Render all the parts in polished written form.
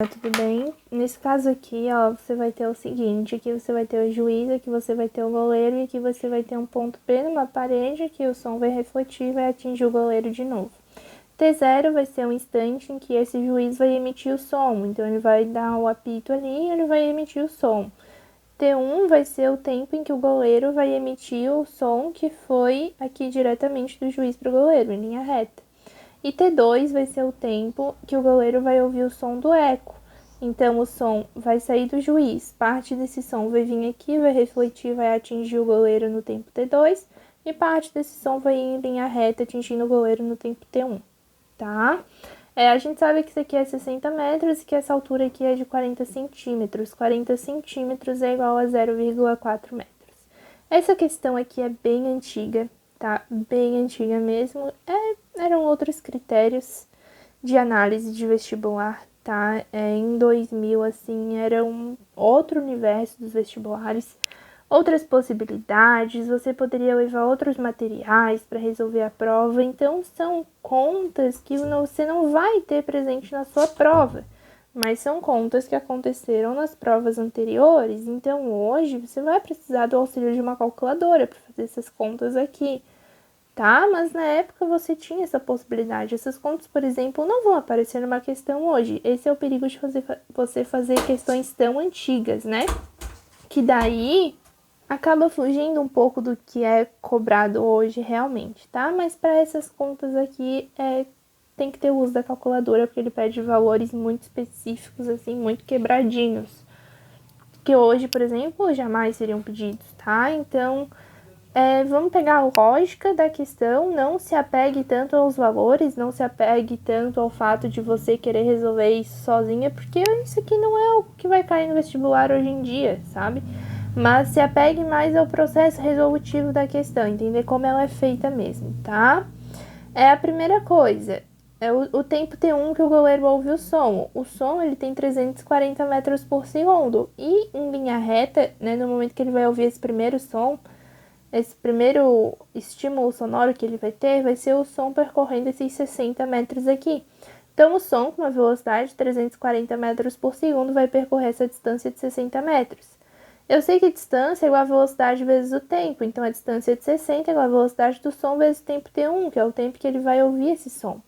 Tudo bem? Nesse caso aqui, ó, você vai ter o seguinte, aqui você vai ter o juiz, aqui você vai ter o goleiro e aqui você vai ter um ponto P numa parede que o som vai refletir e vai atingir o goleiro de novo. T0 vai ser um instante em que esse juiz vai emitir o som, então ele vai dar o apito ali e ele vai emitir o som. T1 vai ser o tempo em que o goleiro vai emitir o som que foi aqui diretamente do juiz para o goleiro, em linha reta. E T2 vai ser o tempo que o goleiro vai ouvir o som do eco. Então, o som vai sair do juiz, parte desse som vai vir aqui, vai refletir, vai atingir o goleiro no tempo T2, e parte desse som vai ir em linha reta, atingindo o goleiro no tempo T1, tá? A gente sabe que isso aqui é 60 metros e que essa altura aqui é de 40 centímetros. 40 centímetros é igual a 0,4 metros. Essa questão aqui é bem antiga, tá? Bem antiga mesmo. Eram outros critérios de análise de vestibular, tá? Em 2000, assim, era um outro universo dos vestibulares, outras possibilidades, você poderia levar outros materiais para resolver a prova, então são contas que você não vai ter presente na sua prova, mas são contas que aconteceram nas provas anteriores, então hoje você vai precisar do auxílio de uma calculadora para fazer essas contas aqui. Tá? Mas na época você tinha essa possibilidade. Essas contas, por exemplo, não vão aparecer numa questão hoje. Esse é o perigo de você fazer questões tão antigas, né? Que daí acaba fugindo um pouco do que é cobrado hoje realmente, tá? Mas para essas contas aqui, tem que ter o uso da calculadora, porque ele pede valores muito específicos, assim, muito quebradinhos. Que hoje, por exemplo, jamais seriam pedidos, tá? Então, vamos pegar a lógica da questão, não se apegue tanto aos valores, não se apegue tanto ao fato de você querer resolver isso sozinha, porque isso aqui não é o que vai cair no vestibular hoje em dia, sabe? Mas se apegue mais ao processo resolutivo da questão, entender como ela é feita mesmo, tá? A primeira coisa, é o tempo T1 que o goleiro ouve o som. O som, ele tem 340 metros por segundo, e em linha reta, né, no momento que ele vai ouvir esse primeiro som, esse primeiro estímulo sonoro que ele vai ter vai ser o som percorrendo esses 60 metros aqui. Então, o som com uma velocidade de 340 metros por segundo vai percorrer essa distância de 60 metros. Eu sei que a distância é igual a velocidade vezes o tempo, então a distância de 60 é igual a velocidade do som vezes o tempo T1, que é o tempo que ele vai ouvir esse som.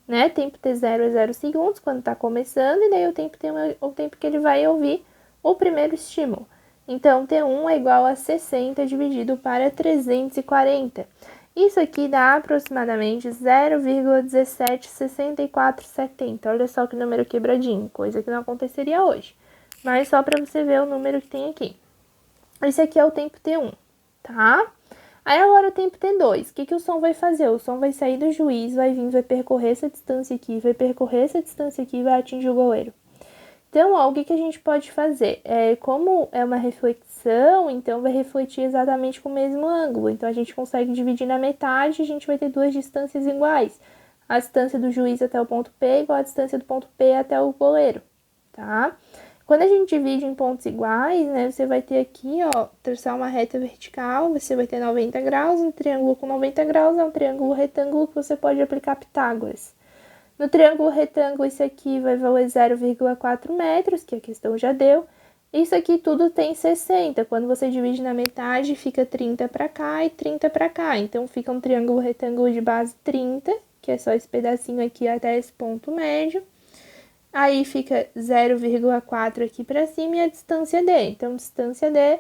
Né? Tempo T0 é 0 segundos quando está começando, e daí o tempo T1 é o tempo que ele vai ouvir o primeiro estímulo. Então, T1 é igual a 60 dividido para 340. Isso aqui dá aproximadamente 0,176470. Olha só que número quebradinho, coisa que não aconteceria hoje. Mas só para você ver o número que tem aqui. Esse aqui é o tempo T1, tá? Aí agora o tempo T2, o que o som vai fazer? O som vai sair do juiz, vai vir, vai percorrer essa distância aqui, vai percorrer essa distância aqui e vai atingir o goleiro. Então, ó, o que a gente pode fazer? Como é uma reflexão, então vai refletir exatamente com o mesmo ângulo. Então, a gente consegue dividir na metade, a gente vai ter duas distâncias iguais. A distância do juiz até o ponto P é igual a distância do ponto P até o goleiro, tá? Quando a gente divide em pontos iguais, né, você vai ter aqui, ó, traçar uma reta vertical, você vai ter 90 graus, um triângulo com 90 graus é um triângulo retângulo que você pode aplicar Pitágoras. No triângulo retângulo, isso aqui vai valer 0,4 metros, que a questão já deu. Isso aqui tudo tem 60. Quando você divide na metade, fica 30 para cá e 30 para cá. Então, fica um triângulo retângulo de base 30, que é só esse pedacinho aqui até esse ponto médio. Aí, fica 0,4 aqui para cima e a distância D. Então, distância D,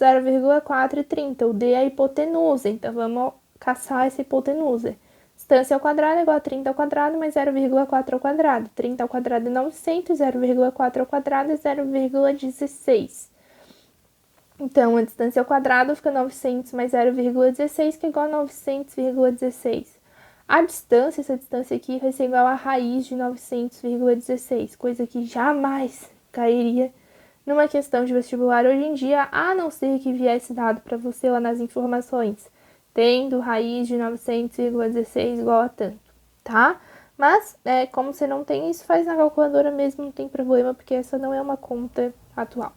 0,4 e 30. O D é a hipotenusa, então vamos caçar essa hipotenusa. Distância ao quadrado é igual a 30 ao quadrado mais 0,4 ao quadrado. 30 ao quadrado é 900, 0,4 ao quadrado é 0,16. Então, a distância ao quadrado fica 900 mais 0,16, que é igual a 900,16. A distância, essa distância aqui, vai ser igual a raiz de 900,16, coisa que jamais cairia numa questão de vestibular hoje em dia, a não ser que viesse dado para você lá nas informações, tendo raiz de 900,16 igual a tanto, tá? Mas, como você não tem isso, faz na calculadora mesmo, não tem problema, porque essa não é uma conta atual.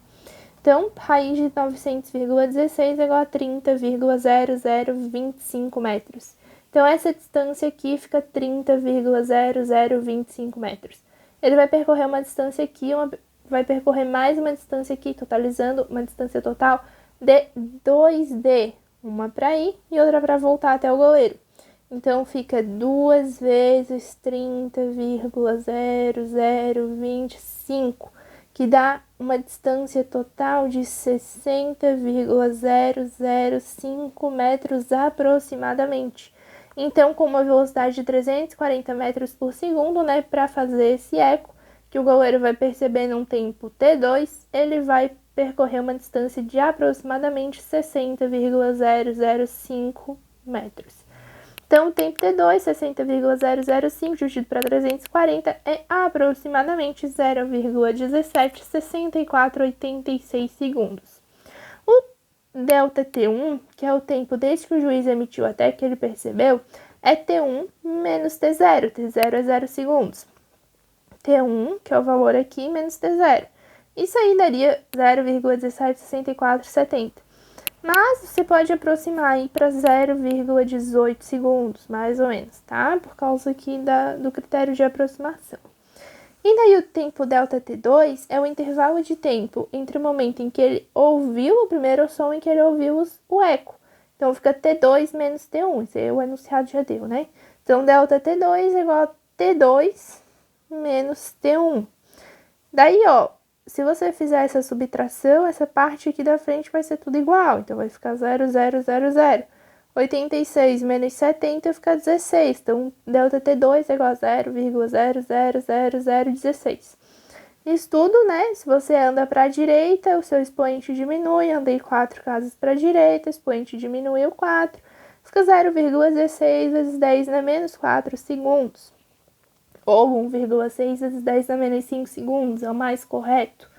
Então, raiz de 900,16 é igual a 30,0025 metros. Então, essa distância aqui fica 30,0025 metros. ele vai percorrer uma distância aqui, vai percorrer mais uma distância aqui, totalizando uma distância total de 2D. Uma para ir e outra para voltar até o goleiro. Então, fica 2 vezes 30,0025, que dá uma distância total de 60,005 metros aproximadamente. Então, com uma velocidade de 340 metros por segundo, né, para fazer esse eco, que o goleiro vai perceber num tempo T2, ele vai percorrer uma distância de aproximadamente 60,005 metros. Então, o tempo T2, 60,005 dividido para 340 é aproximadamente 0,176486 segundos. O delta T1, que é o tempo desde que o juiz emitiu até que ele percebeu, é T1 menos T0. T0 é 0 segundos. T1, que é o valor aqui, menos T0. Isso aí daria 0,176470. Mas você pode aproximar aí para 0,18 segundos, mais ou menos, tá? Por causa aqui do critério de aproximação. E daí o tempo delta T2 é o intervalo de tempo entre o momento em que ele ouviu o primeiro som e que ele ouviu o eco. Então, fica T2 menos T1. Esse aí o enunciado já deu, né? Então, delta T2 é igual a T2 menos T1. Daí, ó, se você fizer essa subtração, essa parte aqui da frente vai ser tudo igual. Então, vai ficar 0, 0, 0, 0. 86 menos 70 fica 16. Então, delta T2 é igual a 0,0000016. Isso tudo, né? Se você anda para a direita, o seu expoente diminui. Andei 4 casas para a direita, o expoente diminuiu 4. Fica 0,16 vezes 10 na menos 4 segundos. Ou 1,6 vezes 10 na menos 5 segundos, é o mais correto.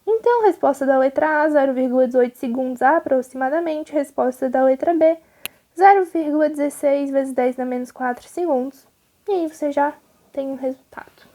Então, resposta da letra A, 0,18 segundos aproximadamente. Resposta da letra B, 0,16 vezes 10 na menos 4 segundos. E aí você já tem o resultado.